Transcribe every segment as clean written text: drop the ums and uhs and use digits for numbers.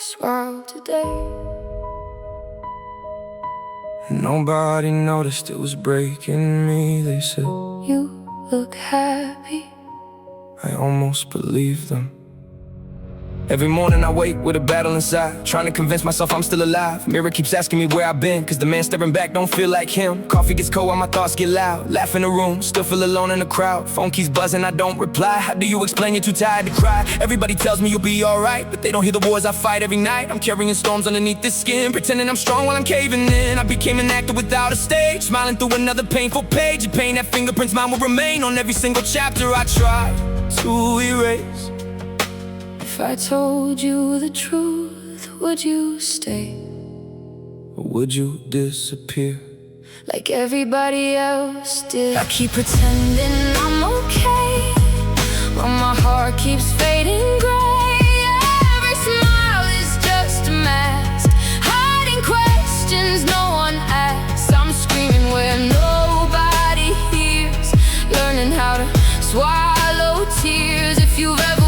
this world today. Nobody noticed it was breaking me. They said, You look happy. I almost believed them. Every morning I wake with a battle inside, trying to convince myself I'm still alive. Mirror keeps asking me where I've been, cause the man staring back don't feel like him. Coffee gets cold while my thoughts get loud. Laugh in the room, still feel alone in the crowd. Phone keeps buzzing, I don't reply. How do you explain you're too tired to cry? Everybody tells me you'll be alright, but they don't hear the wars I fight every night. I'm carrying storms underneath this skin, pretending I'm strong while I'm caving in. I became an actor without a stage, smiling through another painful page. Of pain that fingerprints mine will remain on every single chapter I try to erase. If I told you the truth, would you stay? Or would you disappear? Like everybody else did. I keep pretending I'm okay, while my heart keeps fading gray. Every smile is just a mask, hiding questions no one asks. I'm screaming where nobody hears, learning how to swallow tears. If you've ever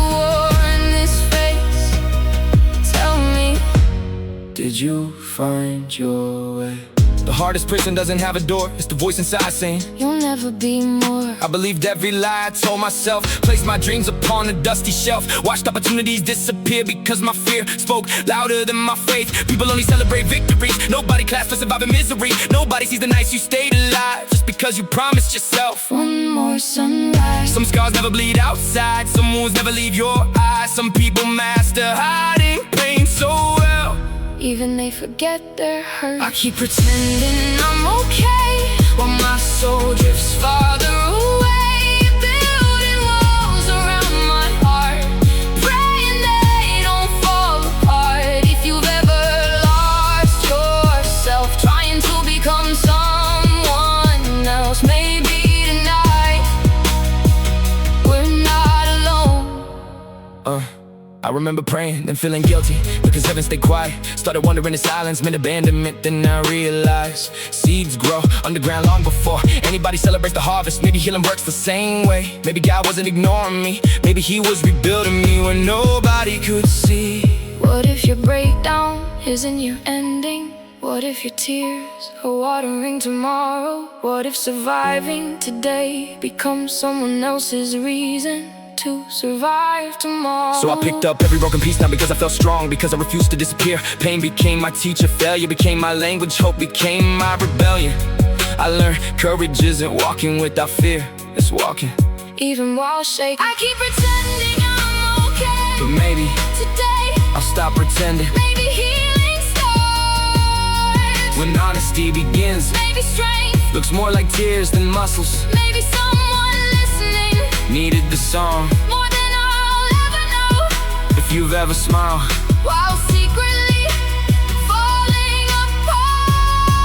did you find your way? The hardest prison doesn't have a door, it's the voice inside saying, you'll never be more. I believed every lie I told myself, placed my dreams upon a dusty shelf, watched opportunities disappear because my fear spoke louder than my faith. People only celebrate victories, nobody claps for surviving misery. Nobody sees the nights you stayed alive, just because you promised yourself one more sunrise. Some scars never bleed outside, some wounds never leave your eyes. Some people master hiding pain so well, even they forget their hurt. I keep pretending I'm okay, while my soul drifts farther away, building walls around my heart, praying they don't fall apart. If you've ever lost yourself, trying to become someone else, maybe tonight we're not alone. I remember praying, then feeling guilty because heaven stayed quiet. Started wondering if silence meant abandonment. Then I realized seeds grow underground long before anybody celebrates the harvest. Maybe healing works the same way. Maybe God wasn't ignoring me, maybe He was rebuilding me when nobody could see. What if your breakdown isn't your ending? What if your tears are watering tomorrow? What if surviving today becomes someone else's reason to survive tomorrow? So I picked up every broken piece, not because I felt strong, because I refused to disappear. Pain became my teacher, failure became my language, hope became my rebellion. I learned courage isn't walking without fear, it's walking even while shaking. I keep pretending I'm okay, but maybe today I'll stop pretending. Maybe healing starts when honesty begins. Maybe strength looks more like tears than muscles. Maybe someone listening needed the song more than I'll ever know. If you've ever smiled while secretly falling apart,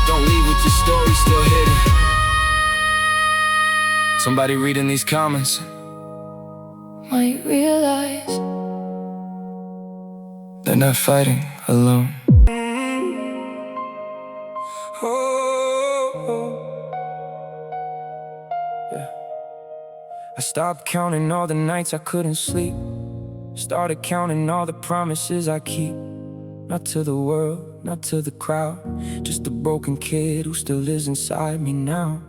don't leave with your story still hidden. Somebody reading these comments might realize they're not fighting alone. I stopped counting all the nights I couldn't sleep, started counting all the promises I keep. Not to the world, not to the crowd, just a broken kid who still lives inside me now.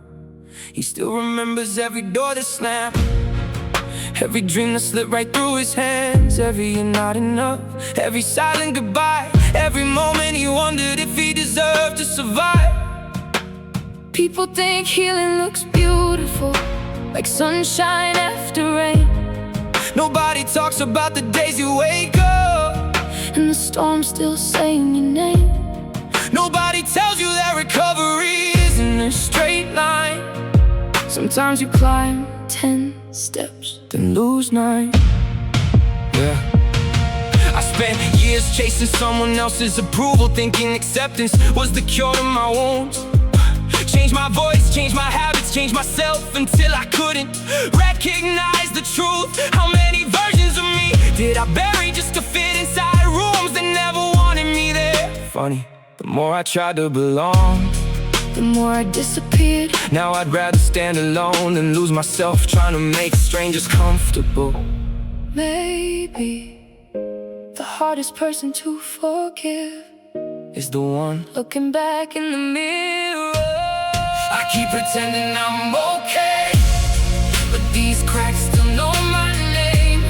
He still remembers every door that slammed, every dream that slipped right through his hands, every you're not enough, every silent goodbye, every moment he wondered if he deserved to survive. People think healing looks beautiful, like sunshine after rain. Nobody talks about the days you wake up and the storm's still saying your name. Nobody tells you that recovery isn't a straight line. Sometimes you climb 10 steps, then lose 9. Yeah. I spent years chasing someone else's approval, thinking acceptance was the cure to my wounds. Changed my voice, changed my habits, changed myself until I couldn't recognize the truth. How many versions of me did I bury just to fit inside rooms that never wanted me there? Funny, the more I tried to belong, the more I disappeared. Now I'd rather stand alone than lose myself trying to make strangers comfortable. Maybe the hardest person to forgive is the one looking back in the mirror. I keep pretending I'm okay, but these cracks still know my name.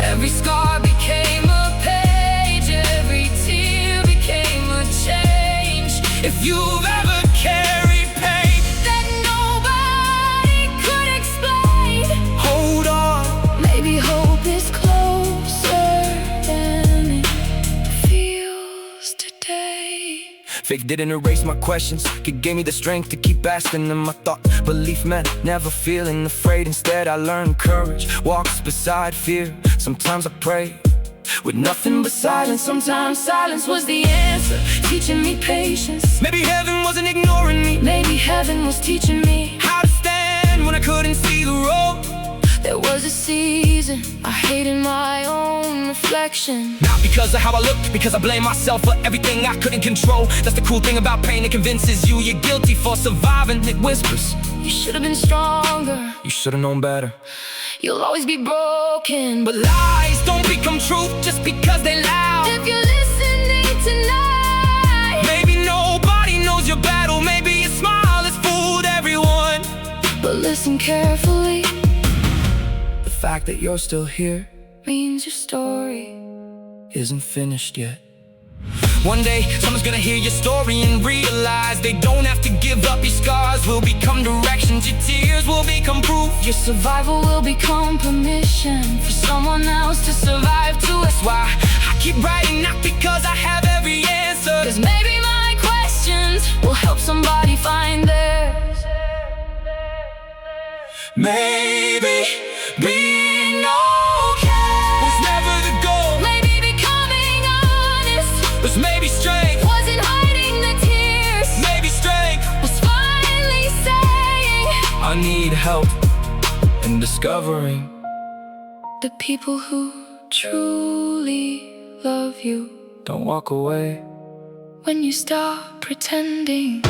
Every scar became a page, every tear became a change. If you've ever carried pain that nobody could explain, hold on. maybe hope is closer than it feels today. Fake didn't erase my questions, it gave me the strength to keep asking them. I thought belief meant never feeling afraid. Instead I learned courage walks beside fear. Sometimes I pray with nothing but silence. Sometimes silence was the answer, teaching me patience. Maybe heaven wasn't ignoring me, Maybe heaven was teaching me how to stand when I couldn't see the road. there was a season I hated my own reflection. Not because of how I looked, because I blame myself for everything I couldn't control. That's the cool thing about pain, it convinces you you're guilty for surviving. It whispers, You should have been stronger, you should have known better. you'll always be broken. But lies don't become truth just because they loud. If you're listening tonight, Maybe nobody knows your battle, maybe your smile has fooled everyone. but listen carefully, The fact that you're still here means your story isn't finished yet. One day, someone's gonna hear your story and realize they don't have to give up. Your scars will become directions, your tears will become proof. Your survival will become permission for someone else to survive too. That's why I keep writing, not because I have every answer, Cause maybe my questions will help somebody find theirs. maybe being okay was never the goal. Maybe becoming honest Was maybe strength, wasn't hiding the tears, maybe strength. was finally saying I need help in discovering the people who truly love you don't walk away when you stop pretending.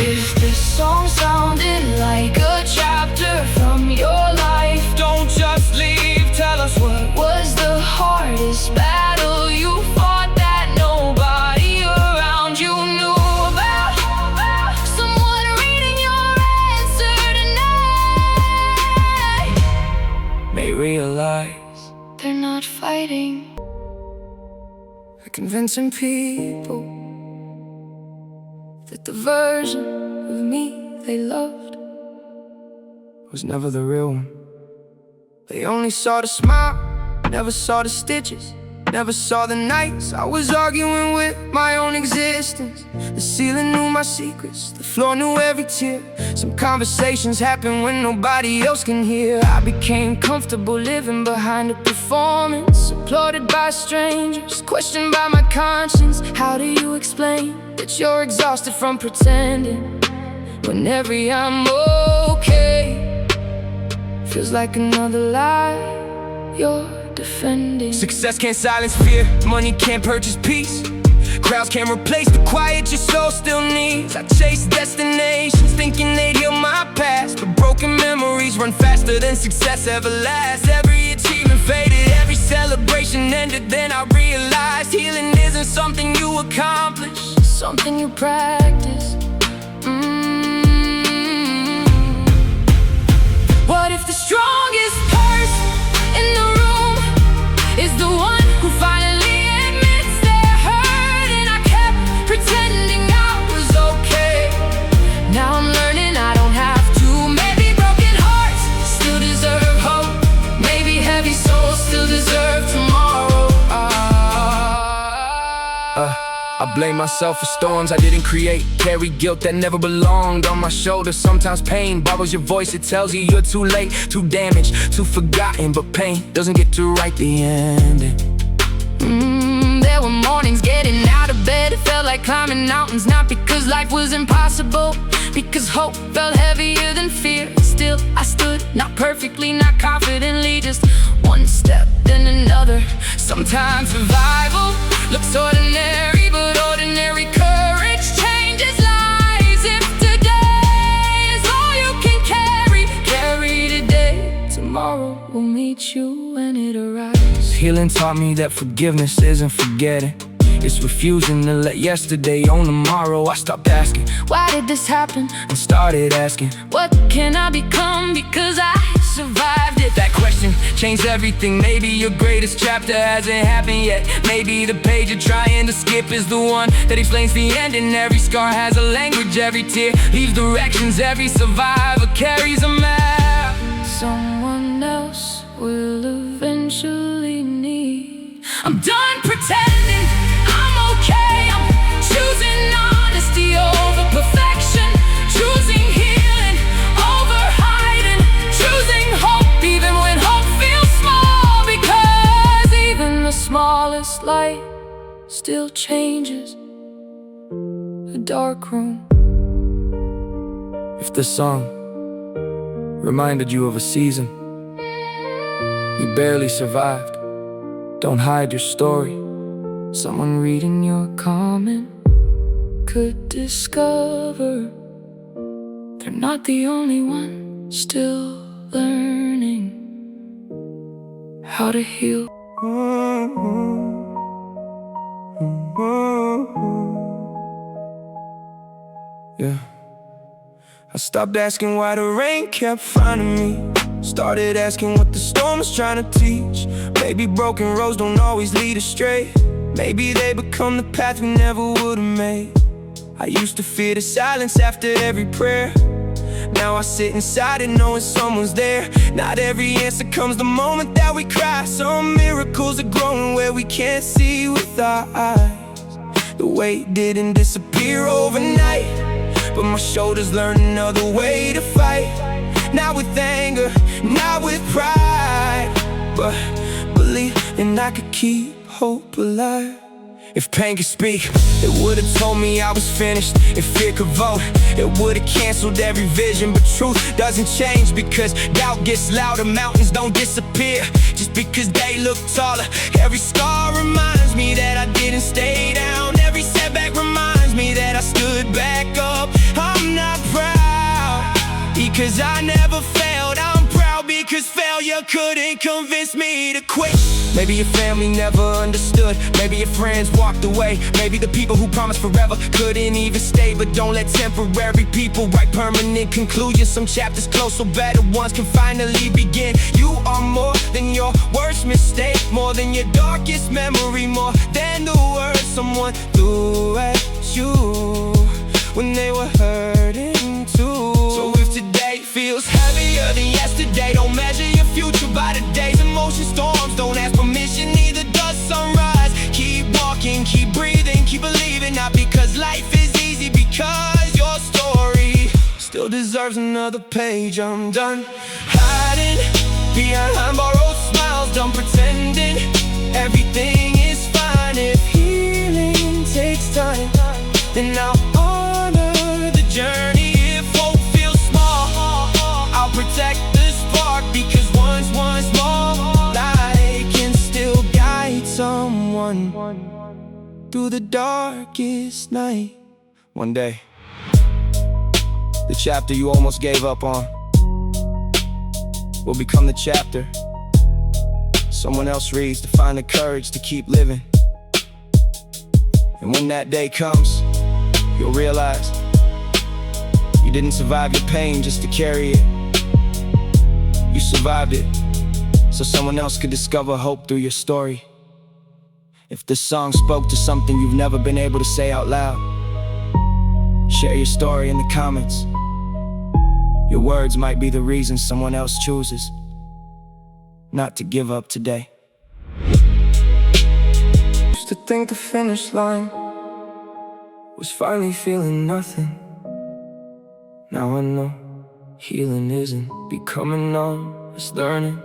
If this song sounded like a chapter from your life, Don't just leave, tell us what was the hardest battle you fought that nobody around you knew about? Someone reading your answer tonight may realize they're not fighting, they're convincing people that the version of me they loved was never the real one. They only saw the smile, never saw the stitches, never saw the nights I was arguing with my own existence. The ceiling knew my secrets, the floor knew every tear. Some conversations happen when nobody else can hear. I became comfortable living behind a performance, applauded by strangers, questioned by my conscience. How do you explain that you're exhausted from pretending when every I'm okay feels like another lie you're defending? Success can't silence fear, money can't purchase peace. Crowds can't replace the quiet your soul still needs. I chase destinations thinking they'd heal my past, but broken memories run faster than success ever lasts. Every achievement faded, every celebration ended. Then I realized healing isn't something you accomplish, Something you practice. What if the strongest person in the room is the one who finally admits they're hurt? And I kept pretending I was okay. Now I'm learning I don't have to. Maybe broken hearts still deserve hope. Maybe heavy souls still deserve tomorrow. I blame myself for storms I didn't create. Carry guilt that never belonged on my shoulders. Sometimes pain borrows your voice, it tells you you're too late, too damaged, too forgotten. But pain doesn't get to write the ending. There were mornings getting out of bed, it felt like climbing mountains. Not because life was impossible, because hope felt heavier than fear. Still I stood, not perfectly, not confidently, just one step then another. Sometimes survival looks ordinary, but ordinary courage changes lives. If today is all you can carry, carry today, tomorrow will meet you when it arrives. Healing taught me that forgiveness isn't forgetting. It's refusing to let yesterday own tomorrow. I stopped asking, why did this happen? And started asking, what can I become because I survived it? that question changed everything. Maybe your greatest chapter hasn't happened yet. Maybe the page you're trying to skip is the one that explains the ending. Every scar has a language, every tear leaves directions. Every survivor carries a map someone else will eventually need. I'm done pretending I'm okay. I'm choosing honesty over perfection, choosing healing over hiding, choosing hope even when hope feels small. Because even the smallest light still changes a dark room. If the song reminded you of a season you barely survived, don't hide your story. Someone reading your comment could discover they're not the only one still learning how to heal. Yeah, I stopped asking why the rain kept finding me. Started asking what the storm was trying to teach. Maybe broken roads don't always lead us straight. Maybe they become the path we never would've made. I used to fear the silence after every prayer. Now I sit inside it knowing someone's there. Not every answer comes the moment that we cry. Some miracles are growing where we can't see with our eyes. The weight didn't disappear overnight, but my shoulders learned another way to fight. Not with anger, not with pride, but believing I could keep hope alive. If pain could speak, it would've told me I was finished. If fear could vote, it would've canceled every vision. But truth doesn't change because doubt gets louder. Mountains don't disappear just because they look taller. Every scar reminds me that I didn't stay down. Every setback reminds me that I stood back up. I'm not proud because I never failed. I'm proud because failure couldn't convince me to quit. Maybe your family never understood. Maybe your friends walked away. Maybe the people who promised forever couldn't even stay. But don't let temporary people write permanent conclusions. Some chapters close so better ones can finally begin. You are more than your worst mistake, more than your darkest memory, more than the words someone threw at you when they were hurting too. So if today feels heavier than yesterday, don't measure your future by today's emotion storms. Don't ask permission, neither does sunrise. Keep walking, keep breathing, keep believing. Not because life is easy, because your story still deserves another page. I'm done hiding behind borrowed smiles, done pretending everything is fine. If healing takes time, then I'll honor the journey. If hope feels small, I'll protect the spark, because once one small light can still guide someone through the darkest night. One day, the chapter you almost gave up on will become the chapter someone else reads to find the courage to keep living. And when that day comes, you'll realize you didn't survive your pain just to carry it. You survived it so someone else could discover hope through your story. If this song spoke to something you've never been able to say out loud, share your story in the comments. Your words might be the reason someone else chooses not to give up today. Used to think the finish line was finally feeling nothing. Now I know healing isn't becoming numb. It's learning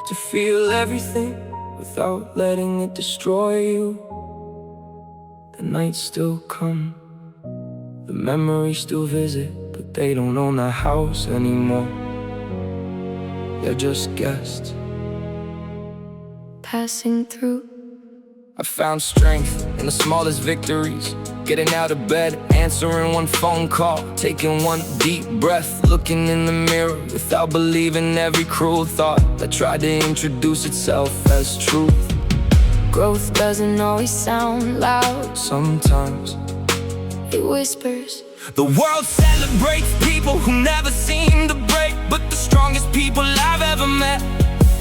to feel everything without letting it destroy you. The nights still come, the memories still visit, but they don't own the house anymore. They're just guests passing through. I found strength in the smallest victories, Getting out of bed, answering one phone call, taking one deep breath, looking in the mirror without believing every cruel thought that tried to introduce itself as truth. Growth doesn't always sound loud. Sometimes It whispers. the world celebrates people who never seem to break, but the strongest people I've ever met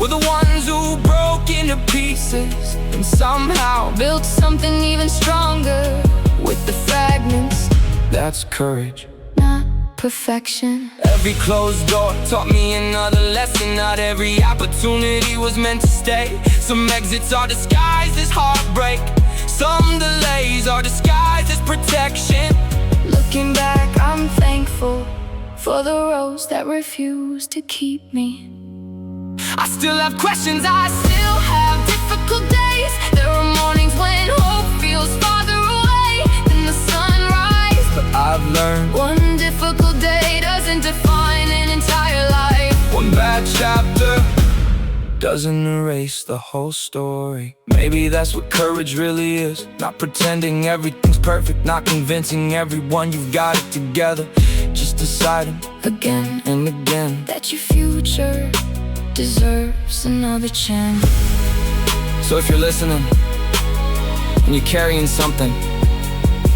were the ones who broke into pieces and somehow Built something even stronger with the fragments. That's courage. not perfection. Every closed door taught me another lesson. Not every opportunity was meant to stay. Some exits are disguised as heartbreak. Some delays are disguised as protection. Looking back, I'm thankful for the roads that refuse to keep me. I still have questions, I still have difficult days. There are mornings when hope feels farther away than the sunrise. But I've learned One difficult day doesn't define an entire life. one bad chapter doesn't erase the whole story. Maybe that's what courage really is. Not pretending everything's perfect, not convincing everyone you've got it together. Just deciding Again, and again that your future deserves another chance. So if you're listening and you're carrying something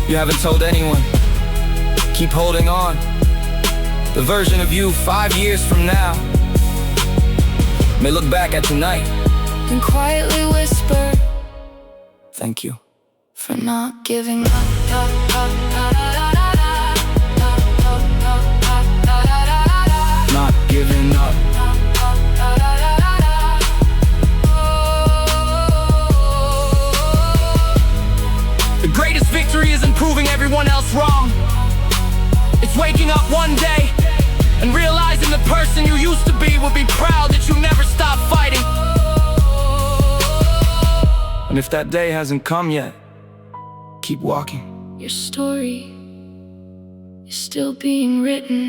you haven't told anyone, keep holding on. The version of you 5 years from now may look back at tonight And quietly whisper, thank you. for not giving up. Not giving up. The greatest victory isn't proving everyone else wrong. It's waking up one day and realizing the person you used to be will be proud that you never stopped fighting. And if that day hasn't come yet, keep walking. Your story is still being written.